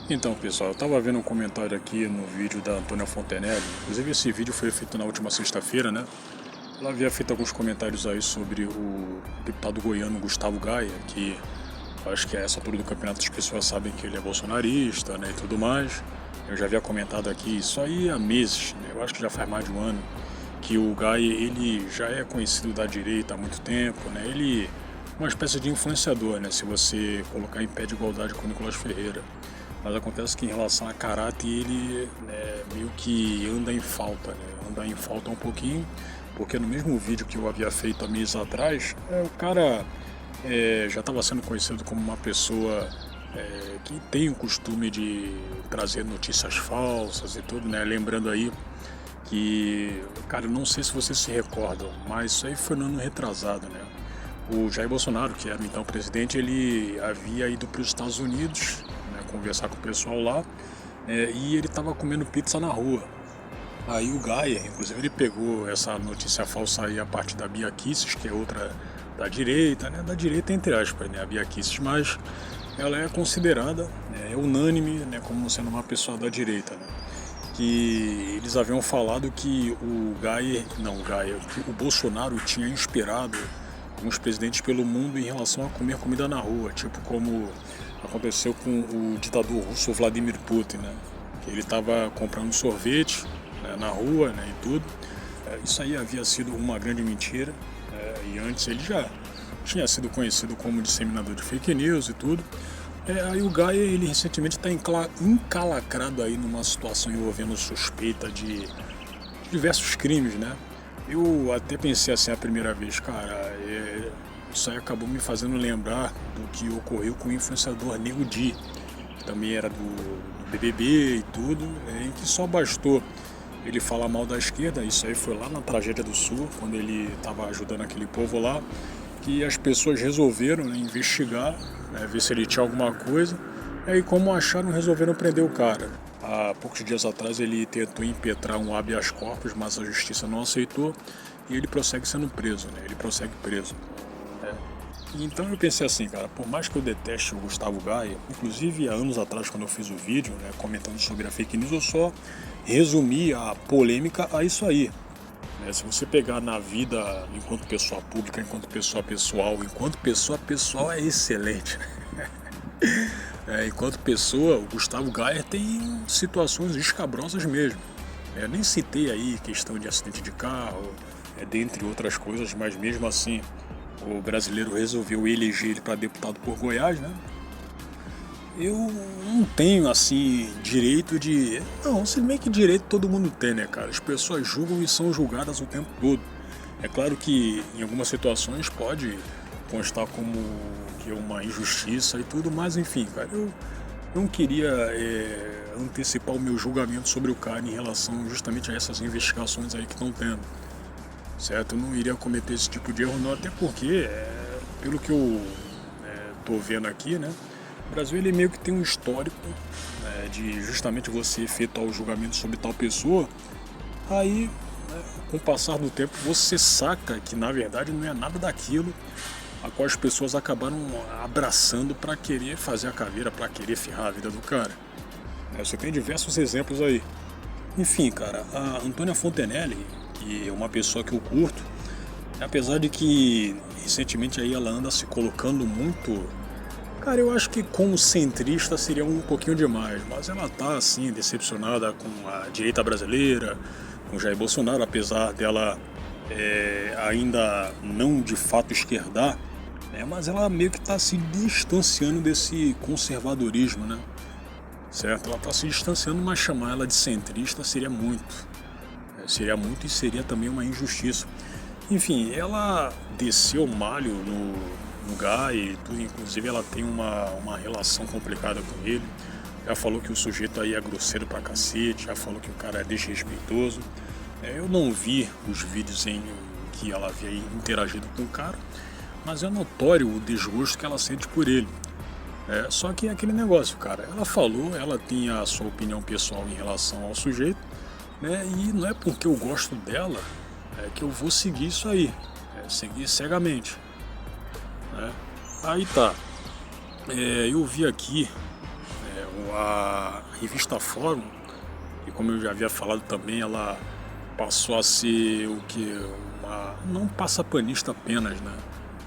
Então, pessoal, eu estava vendo um comentário aqui no vídeo da Antônia Fontenelle. Inclusive, esse vídeo foi feito na última sexta-feira, né? Ela havia feito alguns comentários aí sobre o deputado goiano Gustavo Gaia, que eu acho que a essa altura do campeonato as pessoas sabem que ele é bolsonarista, né, e tudo mais. Eu já havia comentado aqui isso aí há meses, né? Eu acho que já faz mais de um ano, que o Gaia, ele já é conhecido da direita há muito tempo, né? Ele é uma espécie de influenciador, né? Se você colocar em pé de igualdade com o Nicolas Ferreira. Mas acontece que em relação a caráter ele, né, meio que anda em falta, né? Anda em falta um pouquinho, porque no mesmo vídeo que eu havia feito há meses atrás, o cara já estava sendo conhecido como uma pessoa que tem o costume de trazer notícias falsas e tudo, né? Lembrando aí que, cara, não sei se vocês se recordam, mas isso aí foi no ano retrasado, né? O Jair Bolsonaro, que era o então presidente, ele havia ido para os Estados Unidos, né, conversar com o pessoal lá, e ele estava comendo pizza na rua. Aí o Gaia, inclusive, ele pegou essa notícia falsa aí a partir da Bia Kicis, que é outra da direita, né? Da direita entre aspas, né? A Bia Kicis, mas ela é considerada, né, é unânime, né, como sendo uma pessoa da direita, né? Que eles haviam falado que que o Bolsonaro tinha inspirado alguns presidentes pelo mundo em relação a comer comida na rua, tipo como aconteceu com o ditador russo Vladimir Putin, né? Que ele estava comprando sorvete, né, na rua, né, e tudo. Isso aí havia sido uma grande mentira, e antes ele já tinha sido conhecido como disseminador de fake news e tudo. Aí o Gaia, ele recentemente está encalacrado aí numa situação envolvendo suspeita de diversos crimes, né? Eu até pensei assim a primeira vez, cara, isso aí acabou me fazendo lembrar do que ocorreu com o influenciador Nego Di, que também era do BBB e tudo, em que só bastou ele falar mal da esquerda. Isso aí foi lá na Tragédia do Sul, quando ele estava ajudando aquele povo lá, que as pessoas resolveram, né, investigar, né, ver se ele tinha alguma coisa. E aí, como acharam, resolveram prender o cara. Há poucos dias atrás ele tentou impetrar um habeas corpus, mas a justiça não aceitou e ele prossegue sendo preso, né? Ele prossegue preso. Então eu pensei assim, cara, por mais que eu deteste o Gustavo Gaia, inclusive há anos atrás quando eu fiz o vídeo, né, comentando sobre a fake news, eu só resumi a polêmica a isso aí. Se você pegar na vida enquanto pessoa pública, enquanto pessoa pessoal é excelente, né? Enquanto pessoa, o Gustavo Gaia tem situações escabrosas mesmo. Eu nem citei aí questão de acidente de carro, dentre outras coisas, mas mesmo assim o brasileiro resolveu eleger ele para deputado por Goiás, né? Eu não tenho, assim, direito de... Não, se bem que direito todo mundo tem, né, cara? As pessoas julgam e são julgadas o tempo todo. É claro que em algumas situações pode constar como que é uma injustiça e tudo, mas enfim, cara, eu não queria antecipar o meu julgamento sobre o cara em relação justamente a essas investigações aí que estão tendo, certo? Eu não iria cometer esse tipo de erro não, até porque, pelo que eu tô vendo aqui, né, o Brasil ele meio que tem um histórico, né, de justamente você efetuar o julgamento sobre tal pessoa, aí, né, com o passar do tempo você saca que na verdade não é nada daquilo a qual as pessoas acabaram abraçando para querer fazer a caveira, para querer ferrar a vida do cara. Você tem diversos exemplos aí. Enfim, cara, a Antônia Fontenelle, que é uma pessoa que eu curto, apesar de que recentemente aí ela anda se colocando muito... Cara, eu acho que como centrista seria um pouquinho demais, mas ela tá assim decepcionada com a direita brasileira, com Jair Bolsonaro, apesar dela ainda não de fato esquerdar, mas ela meio que está se distanciando desse conservadorismo, né? Certo? Ela está se distanciando, mas chamar ela de centrista seria muito. Seria muito e seria também uma injustiça. Enfim, ela desceu o malho no Guy e tudo, inclusive ela tem uma relação complicada com ele. Já falou que o sujeito aí é grosseiro pra cacete, já falou que o cara é desrespeitoso. Eu não vi os vídeos em que ela havia interagido com o cara, mas é notório o desgosto que ela sente por ele. Só que é aquele negócio, cara, ela falou, ela tem a sua opinião pessoal em relação ao sujeito, né? E não é porque eu gosto dela que eu vou seguir isso aí, seguir cegamente, né? Aí tá, eu vi aqui a revista Fórum, e como eu já havia falado também, ela passou a ser o que? Não passapanista apenas, né?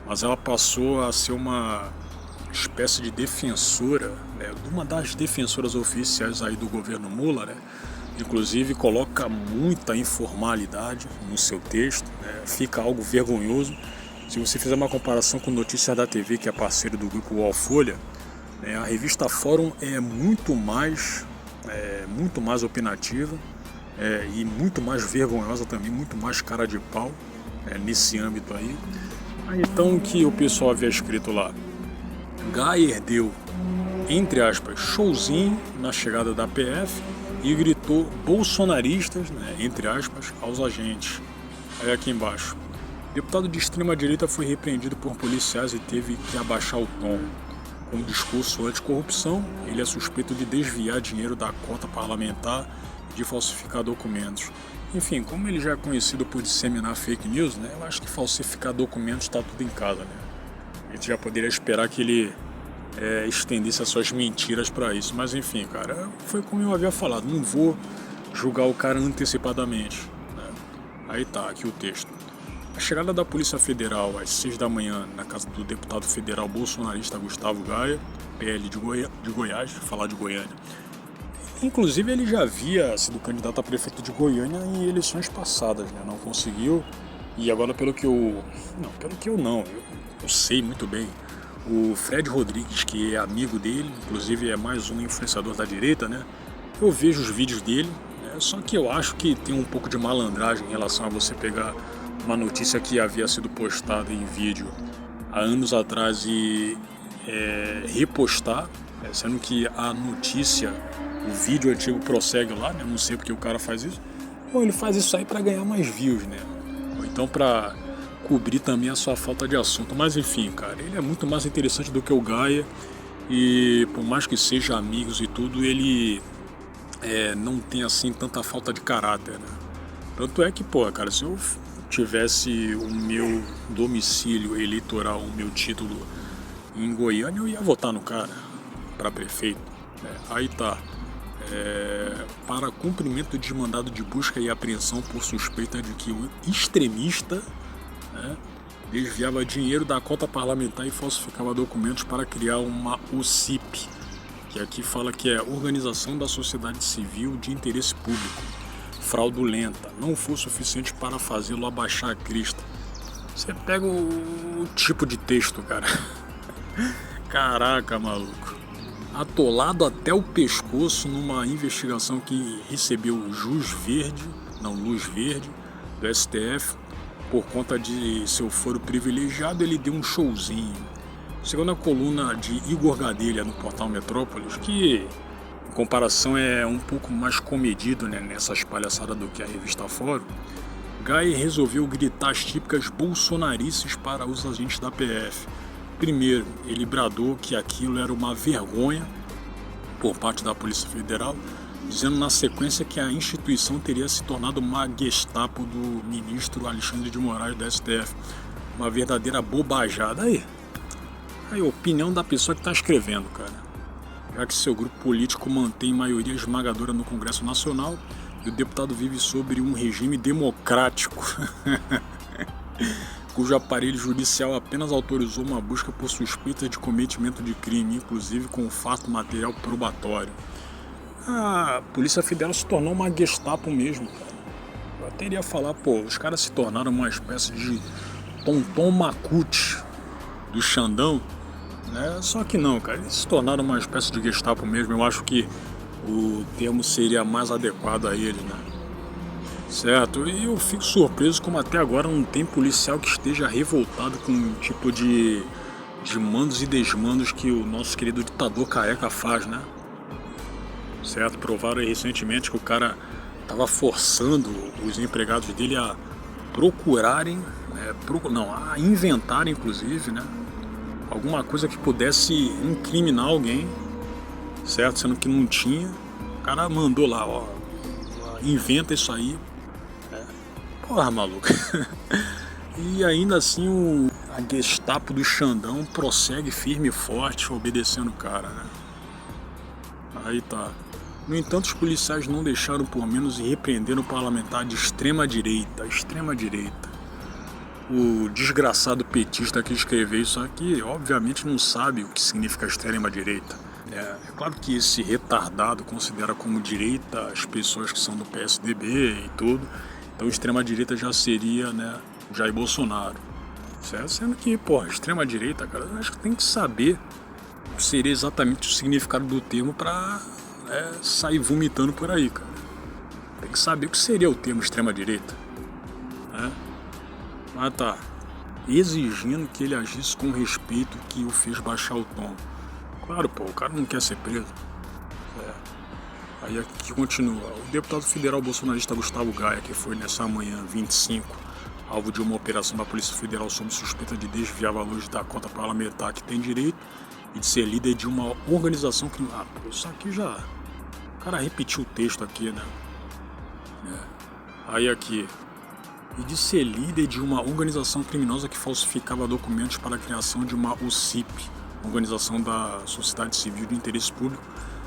Mas ela passou a ser uma espécie de defensora, né? Uma das defensoras oficiais aí do governo Mula, né? Inclusive coloca muita informalidade no seu texto, né? Fica algo vergonhoso. Se você fizer uma comparação com Notícias da TV, que é parceiro do grupo UOL Folha, né? A revista Fórum é muito mais opinativa, e muito mais vergonhosa também, muito mais cara de pau, nesse âmbito aí. Então o que o pessoal havia escrito lá? Gayer deu, entre aspas, showzinho na chegada da PF e gritou bolsonaristas, né, entre aspas, aos agentes. Aí aqui embaixo, deputado de extrema direita foi repreendido por policiais e teve que abaixar o tom. Com um discurso anticorrupção, ele é suspeito de desviar dinheiro da cota parlamentar e de falsificar documentos. Enfim, como ele já é conhecido por disseminar fake news, né, eu acho que falsificar documentos está tudo em casa, né? A gente já poderia esperar que ele estendesse as suas mentiras para isso. Mas enfim, cara, foi como eu havia falado, não vou julgar o cara antecipadamente, né? Aí tá, aqui o texto. A chegada da Polícia Federal às 6 da manhã na casa do deputado federal bolsonarista Gustavo Gayer, PL de Goiás, falar de Goiânia. Inclusive ele já havia sido candidato a prefeito de Goiânia em eleições passadas, né? Não conseguiu. E agora eu sei muito bem. O Fred Rodrigues, que é amigo dele, inclusive é mais um influenciador da direita, né? Eu vejo os vídeos dele, né? Só que eu acho que tem um pouco de malandragem em relação a você pegar uma notícia que havia sido postada em vídeo há anos atrás e repostar, sendo que a notícia, o vídeo antigo prossegue lá, né? Não sei porque o cara faz isso. Ou ele faz isso aí para ganhar mais views, né? Ou então para cobrir também a sua falta de assunto. Mas enfim, cara, ele é muito mais interessante do que o Gaia. E por mais que seja amigos e tudo, ele não tem assim tanta falta de caráter, né? Tanto é que, pô, cara, se eu tivesse o meu domicílio eleitoral, o meu título em Goiânia, eu ia votar no cara para prefeito, né? Aí tá. Para cumprimento de mandado de busca e apreensão por suspeita de que o extremista, né, desviava dinheiro da cota parlamentar e falsificava documentos para criar uma OCIP, que aqui fala que é Organização da Sociedade Civil de Interesse Público, fraudulenta, não for suficiente para fazê-lo abaixar a crista. Você pega o tipo de texto, cara. Caraca, maluco. Atolado até o pescoço numa investigação que recebeu luz verde do STF por conta de seu foro privilegiado, ele deu um showzinho. Segundo a coluna de Igor Gadelha no portal Metrópolis, que em comparação é um pouco mais comedido, né, nessas palhaçadas do que a revista Fórum, Gaia resolveu gritar as típicas bolsonarices para os agentes da PF. Primeiro, ele bradou que aquilo era uma vergonha por parte da Polícia Federal, dizendo na sequência que a instituição teria se tornado uma Gestapo do ministro Alexandre de Moraes do STF. Uma verdadeira bobajada. Aí a opinião da pessoa que está escrevendo, cara. Já que seu grupo político mantém maioria esmagadora no Congresso Nacional e o deputado vive sobre um regime democrático cujo aparelho judicial apenas autorizou uma busca por suspeita de cometimento de crime, inclusive com fato material probatório. A Polícia Federal se tornou uma Gestapo mesmo, cara. Eu até iria falar, pô, os caras se tornaram uma espécie de Tonton Macute do Xandão, né? Só que não, cara, eles se tornaram uma espécie de Gestapo mesmo. Eu acho que o termo seria mais adequado a eles, né? Certo, e eu fico surpreso como até agora não tem policial que esteja revoltado com o tipo de mandos e desmandos que o nosso querido ditador careca faz, né? Certo, provaram recentemente que o cara estava forçando os empregados dele a procurarem, a inventarem inclusive, né, alguma coisa que pudesse incriminar alguém, certo? Sendo que não tinha. O cara mandou lá, ó, inventa isso aí. Porra, maluco. E ainda assim a Gestapo do Xandão prossegue firme e forte obedecendo o cara, né? Aí tá. No entanto, os policiais não deixaram por menos e repreenderam o parlamentar de extrema direita. Extrema direita. O desgraçado petista que escreveu isso aqui, obviamente não sabe o que significa extrema direita. É claro que esse retardado considera como direita as pessoas que são do PSDB e tudo. Então extrema direita já seria, né, Jair Bolsonaro. Certo? Sendo que, porra, extrema direita, cara, eu acho que tem que saber o que seria exatamente o significado do termo pra sair vomitando por aí, cara. Tem que saber o que seria o termo extrema direita. Né? Ah tá. Exigindo que ele agisse com respeito que o fez baixar o tom. Claro, pô, o cara não quer ser preso. Aí aqui continua. O deputado federal bolsonarista Gustavo Gaia, que foi nessa manhã 25, alvo de uma operação da Polícia Federal sob suspeita de desviar valores da cota parlamentar que tem direito e de ser líder de uma organização criminosa. Ah, pô, isso aqui já... O cara repetiu o texto aqui, né? Aí aqui... E de ser líder de uma organização criminosa que falsificava documentos para a criação de uma UCIP, Organização da Sociedade Civil de Interesse Público,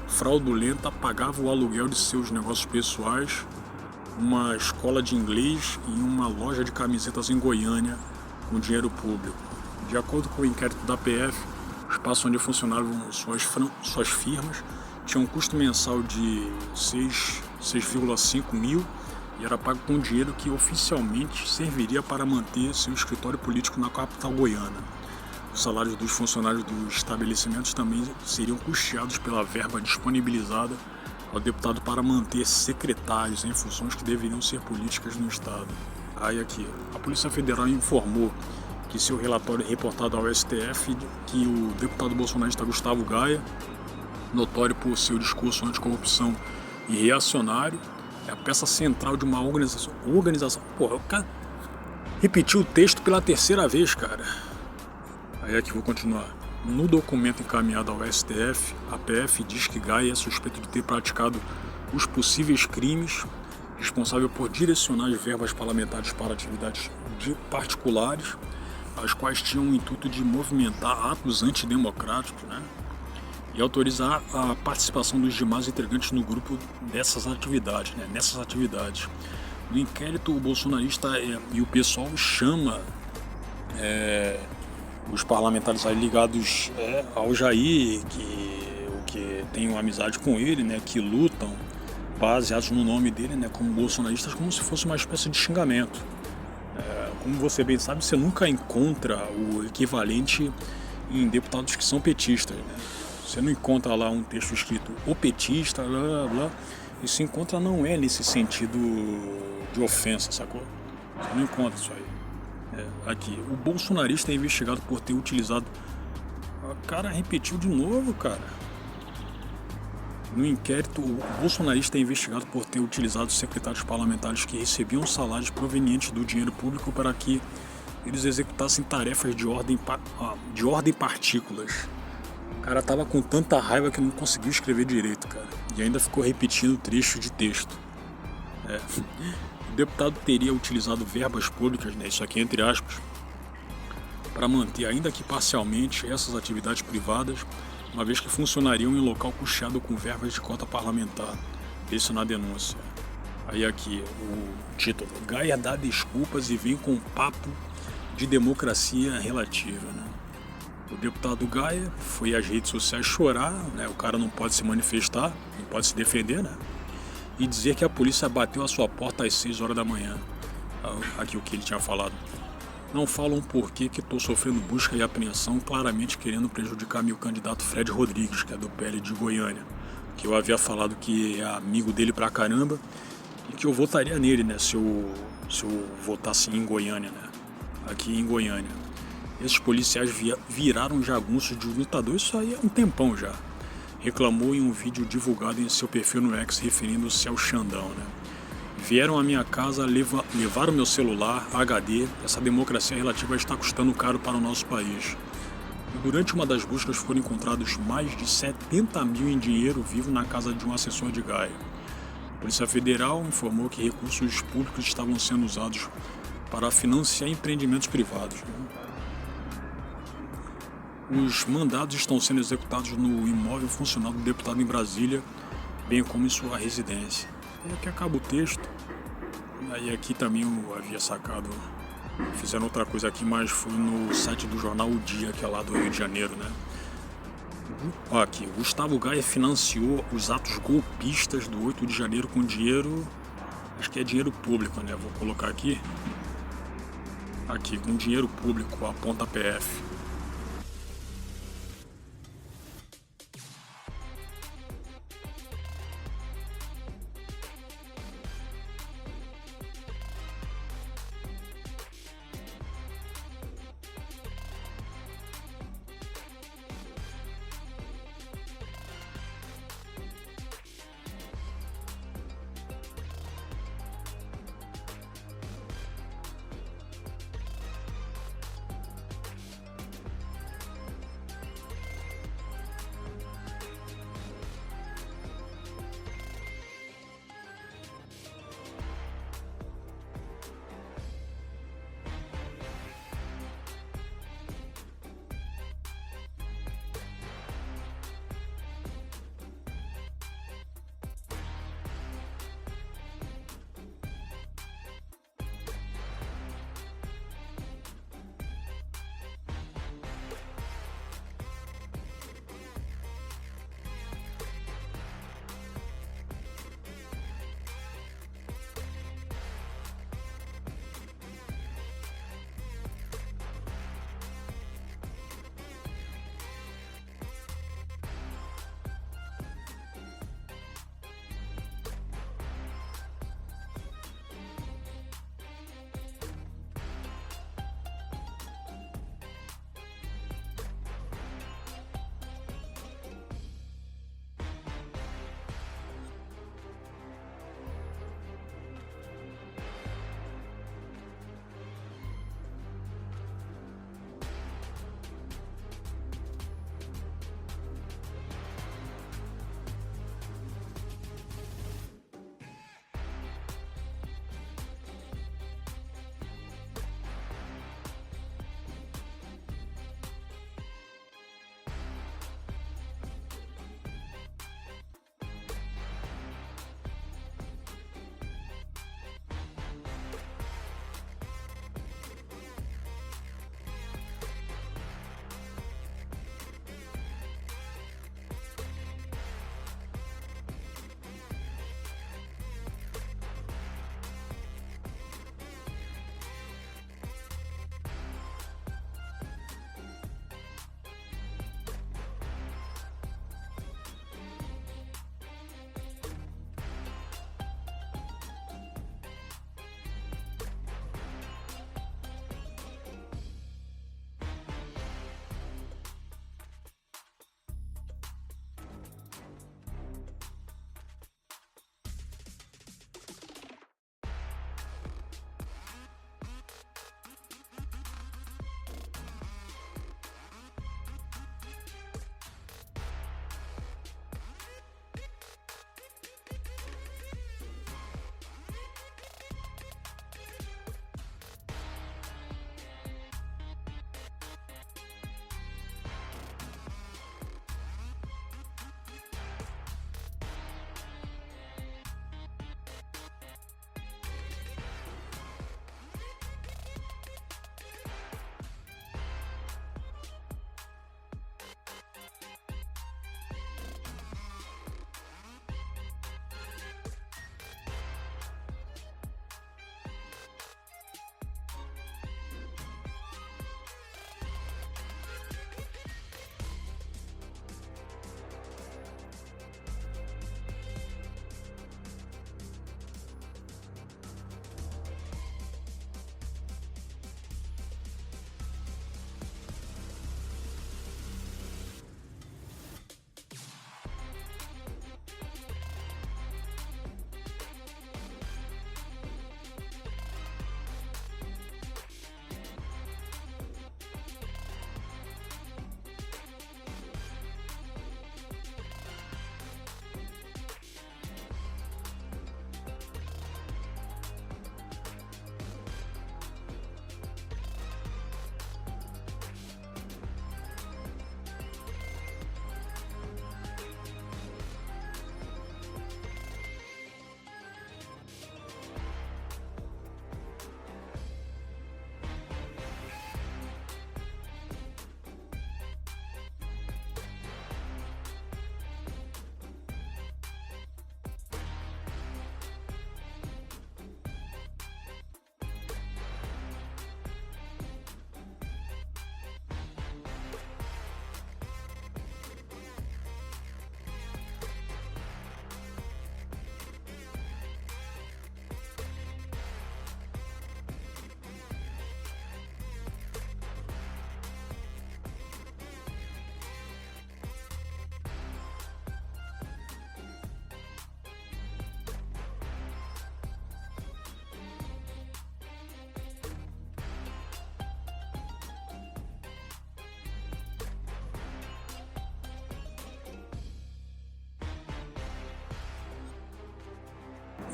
fraudulenta, pagava o aluguel de seus negócios pessoais, uma escola de inglês e uma loja de camisetas em Goiânia com dinheiro público. De acordo com o inquérito da PF, o espaço onde funcionavam suas firmas tinha um custo mensal de 6,5 mil e era pago com dinheiro que oficialmente serviria para manter seu escritório político na capital goiana. Os salários dos funcionários dos estabelecimentos também seriam custeados pela verba disponibilizada ao deputado para manter secretários em funções que deveriam ser políticas no Estado. Aí aqui, a Polícia Federal informou que seu relatório reportado ao STF que o deputado bolsonarista Gustavo Gaia, notório por seu discurso anticorrupção e reacionário, é a peça central de uma organização. Porra, o cara repetiu o texto pela terceira vez, cara. Aí aqui vou continuar. No documento encaminhado ao STF, a PF diz que Gaia é suspeito de ter praticado os possíveis crimes, responsável por direcionar as verbas parlamentares para atividades particulares, as quais tinham o intuito de movimentar atos antidemocráticos, né? E autorizar a participação dos demais integrantes no grupo nessas atividades. No inquérito, o bolsonarista e o pessoal chama os parlamentares aí ligados ao Jair, que tem uma amizade com ele, né, que lutam baseados no nome dele, né, como bolsonaristas, como se fosse uma espécie de xingamento. Como você bem sabe, você nunca encontra o equivalente em deputados que são petistas, né? Você não encontra lá um texto escrito o petista, blá blá, e se encontra não é nesse sentido de ofensa, sacou? Você não encontra isso aí. Aqui, o bolsonarista é investigado por ter utilizado... O cara repetiu de novo, cara. No inquérito, o bolsonarista é investigado por ter utilizado secretários parlamentares que recebiam salários provenientes do dinheiro público para que eles executassem tarefas de ordem partículas. O cara tava com tanta raiva que não conseguiu escrever direito, cara. E ainda ficou repetindo trecho de texto. O deputado teria utilizado verbas públicas, né, isso aqui entre aspas, para manter, ainda que parcialmente, essas atividades privadas, uma vez que funcionariam em local custeado com verbas de cota parlamentar. Isso na denúncia. Aí aqui, o título. Gaia dá desculpas e vem com papo de democracia relativa, né? O deputado Gaia foi às redes sociais chorar, né? O cara não pode se manifestar, não pode se defender, né? E dizer que a polícia bateu a sua porta às 6 horas da manhã. Aqui o que ele tinha falado. Não falam por que estou sofrendo busca e apreensão, claramente querendo prejudicar meu candidato Fred Rodrigues, que é do PL de Goiânia. Que eu havia falado que é amigo dele pra caramba e que eu votaria nele, né? Se eu votasse em Goiânia, né? Aqui em Goiânia. Esses policiais viraram jagunços de lutador, isso aí é um tempão já. Reclamou em um vídeo divulgado em seu perfil no X, referindo-se ao Xandão, né? Vieram à minha casa, levaram meu celular, HD, essa democracia relativa está custando caro para o nosso país. E durante uma das buscas foram encontrados mais de 70 mil em dinheiro vivo na casa de um assessor de Gaia. A Polícia Federal informou que recursos públicos estavam sendo usados para financiar empreendimentos privados. Os mandados estão sendo executados no imóvel funcional do deputado em Brasília, bem como em sua residência. E aqui acaba o texto. E aí aqui também eu havia sacado. Fizeram outra coisa aqui, mas foi no site do jornal O Dia, que é lá do Rio de Janeiro, né? Ó, aqui, Gustavo Gaia financiou os atos golpistas do 8 de janeiro com dinheiro, acho que é dinheiro público, né? Vou colocar aqui. Aqui, com dinheiro público, aponta PF.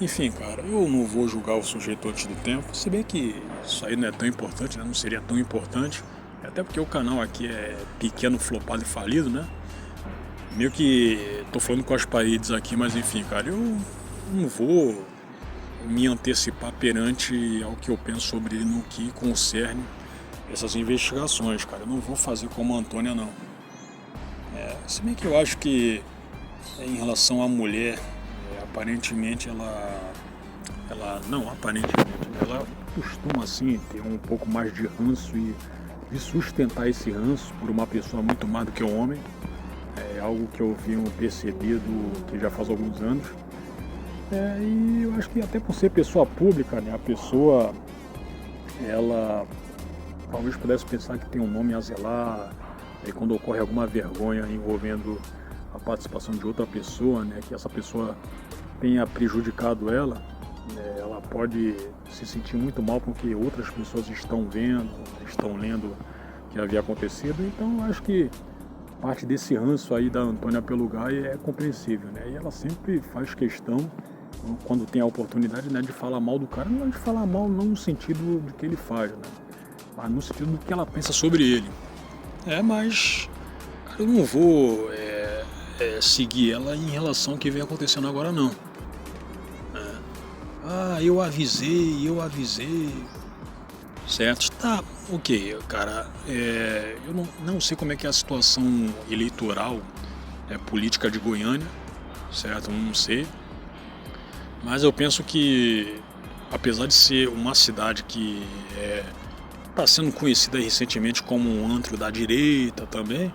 Enfim, cara, eu não vou julgar o sujeito antes do tempo, se bem que isso aí não é tão importante, né? Não seria tão importante, até porque o canal aqui é pequeno, flopado e falido, né? Meio que tô falando com as paredes aqui, mas enfim, cara, eu não vou me antecipar perante ao que eu penso sobre ele no que concerne essas investigações, cara. Eu não vou fazer como a Antônia, não. Se bem que eu acho que em relação à mulher, aparentemente ela não aparentemente, ela costuma assim ter um pouco mais de ranço e de sustentar esse ranço por uma pessoa muito mais do que um homem. É algo que eu venho percebido que já faz alguns anos. E eu acho que até por ser pessoa pública, né, a pessoa ela talvez pudesse pensar que tem um nome a zelar, e quando ocorre alguma vergonha envolvendo a participação de outra pessoa, né, que essa pessoa tenha prejudicado ela, né, ela pode se sentir muito mal porque outras pessoas estão vendo, estão lendo o que havia acontecido. Então eu acho que parte desse ranço aí da Antônia pelo Gaia é compreensível, né? E ela sempre faz questão, quando tem a oportunidade, né, de falar mal do cara, não de falar mal não no sentido de que ele faz, né? Mas no sentido do que ela pensa sobre ele. Mas eu não vou seguir ela em relação ao que vem acontecendo agora, não. Eu avisei. Certo? Tá, ok, cara. Eu não sei como é que é a situação eleitoral, política de Goiânia, certo? Eu não sei. Mas eu penso que, apesar de ser uma cidade que está sendo conhecida recentemente como um antro da direita também,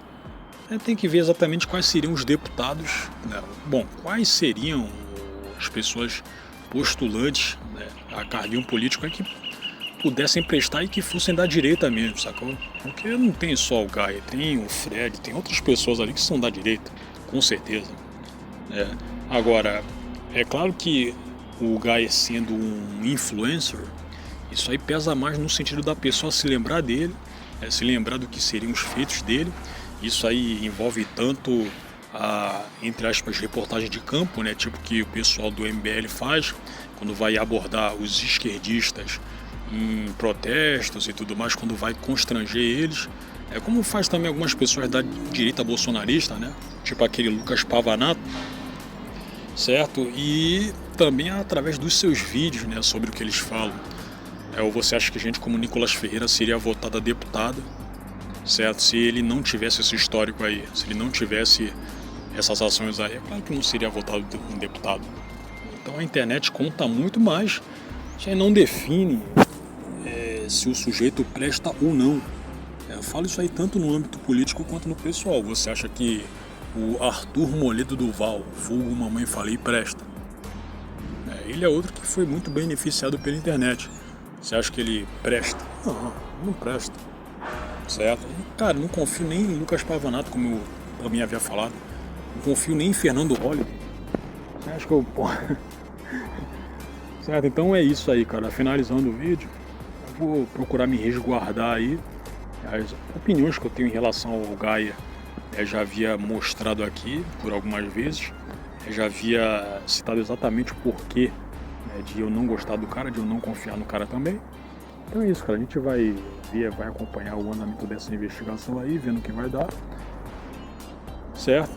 tem que ver exatamente quais seriam os deputados, né? Bom, quais seriam as pessoas postulantes, né, a cargo político que pudessem prestar e que fossem da direita mesmo, sacou? Porque não tem só o Gaia, tem o Fred, tem outras pessoas ali que são da direita, com certeza. É. Agora, é claro que o Gaia sendo um influencer, isso aí pesa mais no sentido da pessoa se lembrar dele, se lembrar do que seriam os feitos dele. Isso aí envolve tanto entre aspas, reportagem de campo, né, tipo que o pessoal do MBL faz, quando vai abordar os esquerdistas em protestos e tudo mais, quando vai constranger eles. Como faz também algumas pessoas da direita bolsonarista, né, tipo aquele Lucas Pavanato, certo? E também através dos seus vídeos, né, sobre o que eles falam. Ou você acha que gente como Nicolas Ferreira seria votada deputada, certo? Se ele não tivesse esse histórico aí, se ele não tivesse essas ações aí, é claro que não seria votado um deputado. Então a internet conta muito mais, já não define se o sujeito presta ou não. Eu falo isso aí tanto no âmbito político quanto no pessoal. Você acha que o Arthur Moledo Duval, vulgo Mamãe Falei, presta? Ele é outro que foi muito beneficiado pela internet. Você acha que ele presta? Não, não presta. Certo? Cara, não confio nem em Lucas Pavanato, como eu também havia falado. Não confio nem em Fernando Holliday. Você acha que eu... Certo? Então é isso aí, cara. Finalizando o vídeo, eu vou procurar me resguardar aí. As opiniões que eu tenho em relação ao Gaia já havia mostrado aqui por algumas vezes. Já havia citado exatamente o porquê, né, de eu não gostar do cara, de eu não confiar no cara também. Então é isso, cara. A gente vai ver, vai acompanhar o andamento dessa investigação aí, vendo o que vai dar. Certo?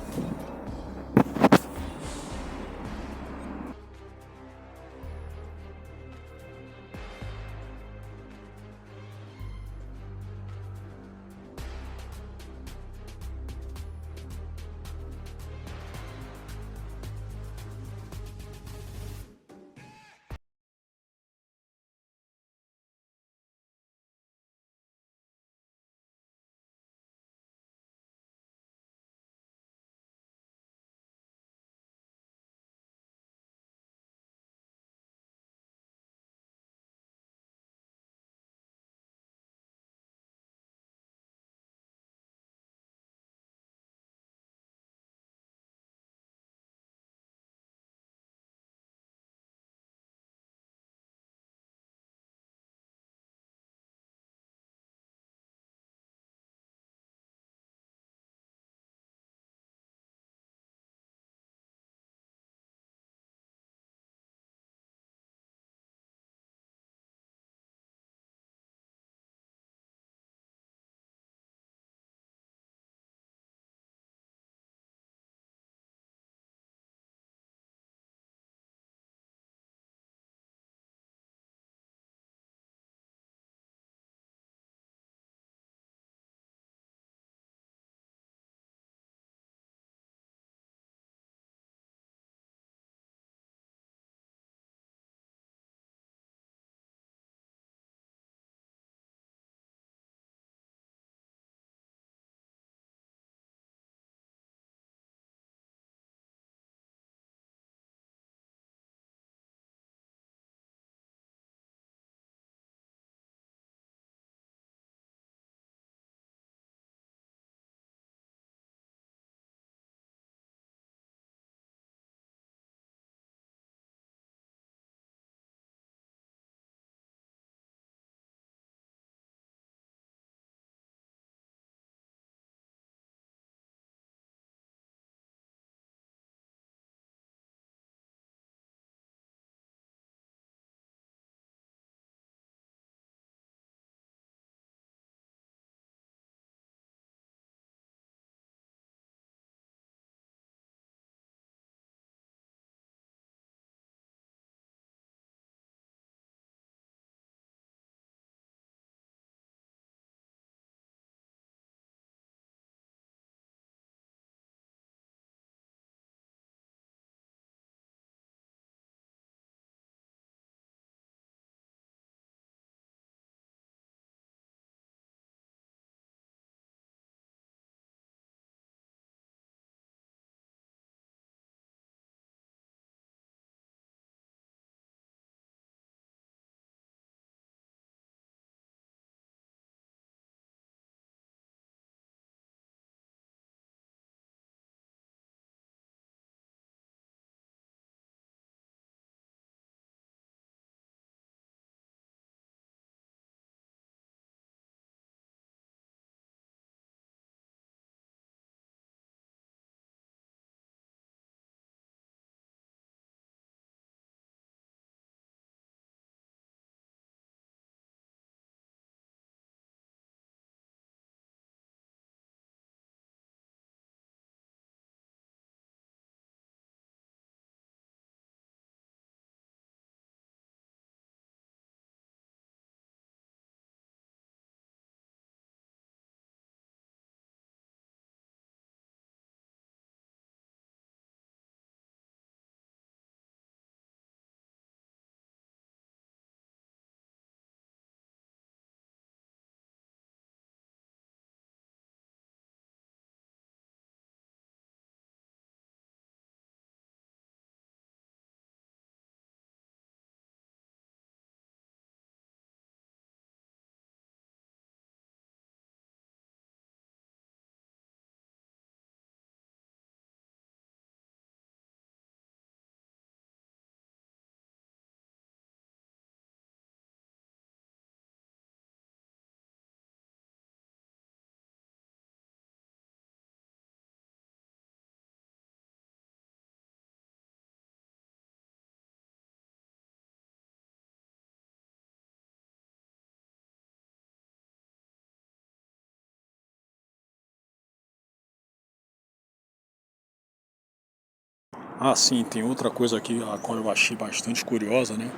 Ah, sim, tem outra coisa aqui a qual eu achei bastante curiosa, né?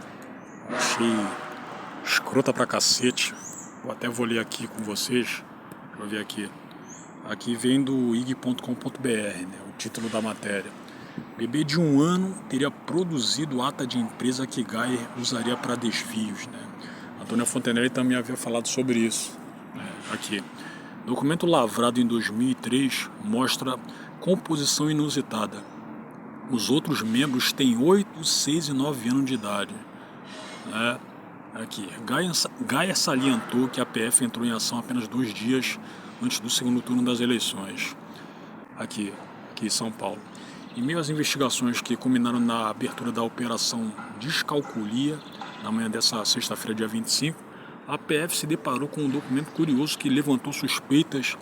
Achei escrota pra cacete. Eu até vou ler aqui com vocês. Deixa eu ver aqui. Aqui vem do ig.com.br, né? O título da matéria. Bebê de 1 ano teria produzido ata de empresa que Gaia usaria para desvios, né? Antônia Fontenelle também havia falado sobre isso, né? Aqui. Documento lavrado em 2003 mostra composição inusitada. Os outros membros têm 8, 6 e 9 anos de idade, né? Aqui, Gaia salientou que a PF entrou em ação apenas 2 dias antes do segundo turno das eleições, aqui em São Paulo. Em meio às investigações que culminaram na abertura da Operação Descalculia, na manhã dessa sexta-feira, dia 25, a PF se deparou com um documento curioso que levantou suspeitas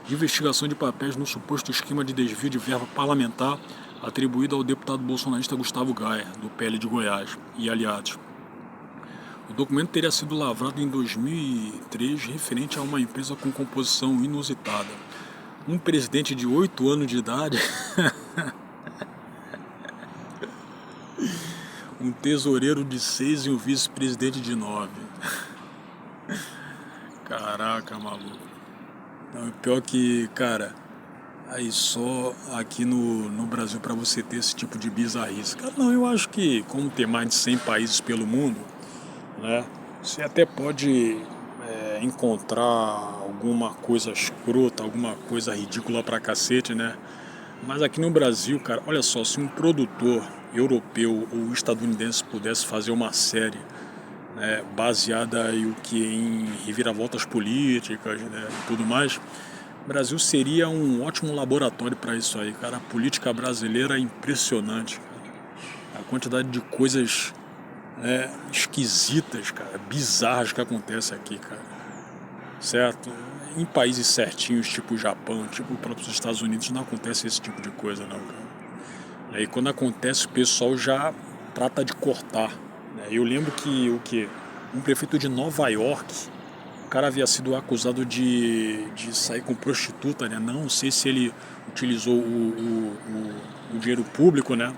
de investigação de papéis no suposto esquema de desvio de verba parlamentar atribuído ao deputado bolsonarista Gustavo Gaia, do PL de Goiás, e aliados. O documento teria sido lavrado em 2003, referente a uma empresa com composição inusitada. Um presidente de 8 anos de idade, um tesoureiro de 6 e um vice-presidente de 9. Caraca, maluco. Não, pior que, cara, aí só aqui no Brasil pra você ter esse tipo de bizarrice. Cara, não, eu acho que como tem mais de 100 países pelo mundo, né? Você até pode encontrar alguma coisa escrota, alguma coisa ridícula pra cacete, né? Mas aqui no Brasil, cara, olha só, se um produtor europeu ou estadunidense pudesse fazer uma série, né, baseada em reviravoltas políticas, né, e tudo mais, o Brasil seria um ótimo laboratório para isso aí, cara. A política brasileira é impressionante, cara. A quantidade de coisas esquisitas, cara, bizarras que acontecem aqui, cara. Certo? Em países certinhos, tipo o Japão, tipo os próprios Estados Unidos, não acontece esse tipo de coisa, não, cara. Aí quando acontece, o pessoal já trata de cortar, né? Eu lembro que um prefeito de Nova York, o cara havia sido acusado de sair com prostituta, né? Não sei se ele utilizou o dinheiro público, né?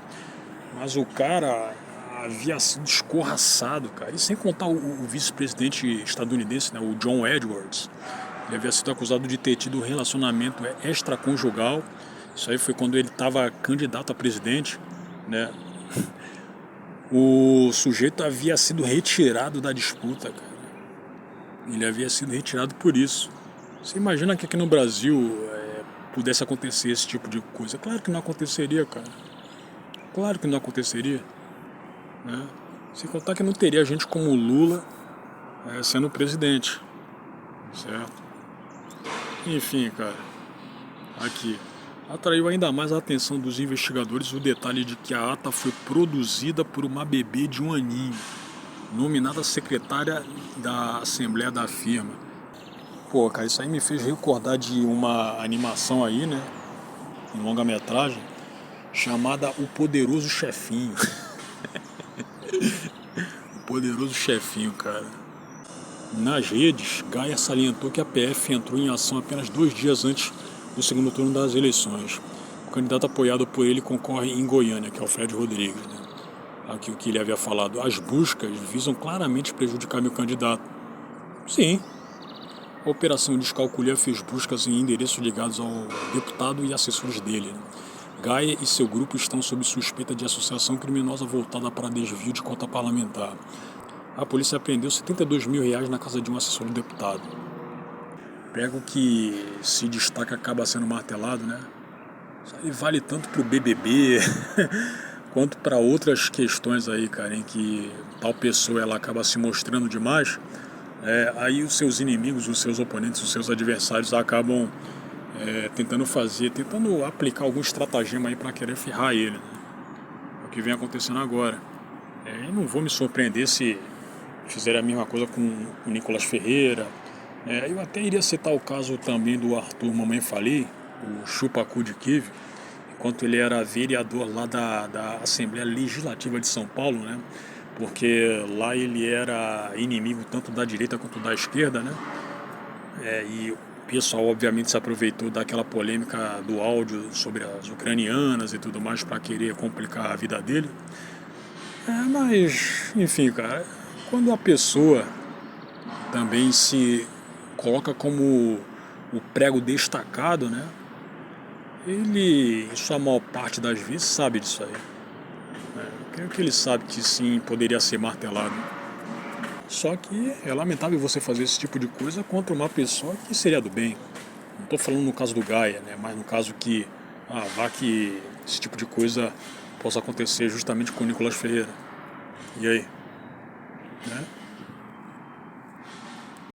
Mas o cara havia sido escorraçado, cara. E sem contar o vice-presidente estadunidense, né, o John Edwards. Ele havia sido acusado de ter tido um relacionamento extraconjugal. Isso aí foi quando ele estava candidato a presidente, né? O sujeito havia sido retirado da disputa, cara. Ele havia sido retirado por isso. Você imagina que aqui no Brasil pudesse acontecer esse tipo de coisa? Claro que não aconteceria, cara. Claro que não aconteceria, né? Sem contar que não teria gente como o Lula sendo presidente, certo? Enfim, cara, aqui atraiu ainda mais a atenção dos investigadores o detalhe de que a ata foi produzida por uma bebê de 1 aninho, nominada secretária da Assembleia da firma. Pô, cara, isso aí me fez recordar de uma animação aí, né, em longa-metragem, chamada O Poderoso Chefinho. O Poderoso Chefinho, cara. Nas redes, Gaia salientou que a PF entrou em ação apenas 2 dias antes do segundo turno das eleições. O candidato apoiado por ele concorre em Goiânia, que é o Fred Rodrigues, né? Aqui o que ele havia falado. As buscas visam claramente prejudicar meu candidato. Sim. A Operação Descalculia fez buscas em endereços ligados ao deputado e assessores dele, né? Gaia e seu grupo estão sob suspeita de associação criminosa voltada para desvio de cota parlamentar. A polícia apreendeu R$72 mil na casa de um assessor do deputado. Pega o que se destaca acaba sendo martelado, né? Isso aí vale tanto pro BBB quanto para outras questões aí, cara, em que tal pessoa ela acaba se mostrando demais. Aí os seus inimigos, os seus oponentes, os seus adversários acabam tentando aplicar algum estratagema aí para querer ferrar ele, né? É o que vem acontecendo agora. Eu não vou me surpreender se fizeram a mesma coisa com o Nicolas Ferreira. Eu até iria citar o caso também do Arthur Mamãe Falei, o Chupacu de Kive, enquanto ele era vereador lá da Assembleia Legislativa de São Paulo, né? Porque lá ele era inimigo tanto da direita quanto da esquerda, né? E pessoal obviamente se aproveitou daquela polêmica do áudio sobre as ucranianas e tudo mais para querer complicar a vida dele. Mas, enfim, cara, quando a pessoa também se coloca como o prego destacado, né? Ele, em sua maior parte das vezes, sabe disso aí. Eu creio que ele sabe que sim, poderia ser martelado. Só que é lamentável você fazer esse tipo de coisa contra uma pessoa que seria do bem. Não estou falando no caso do Gaia, né? Mas no caso que, vá que esse tipo de coisa possa acontecer justamente com o Nicolas Ferreira. E aí? Né?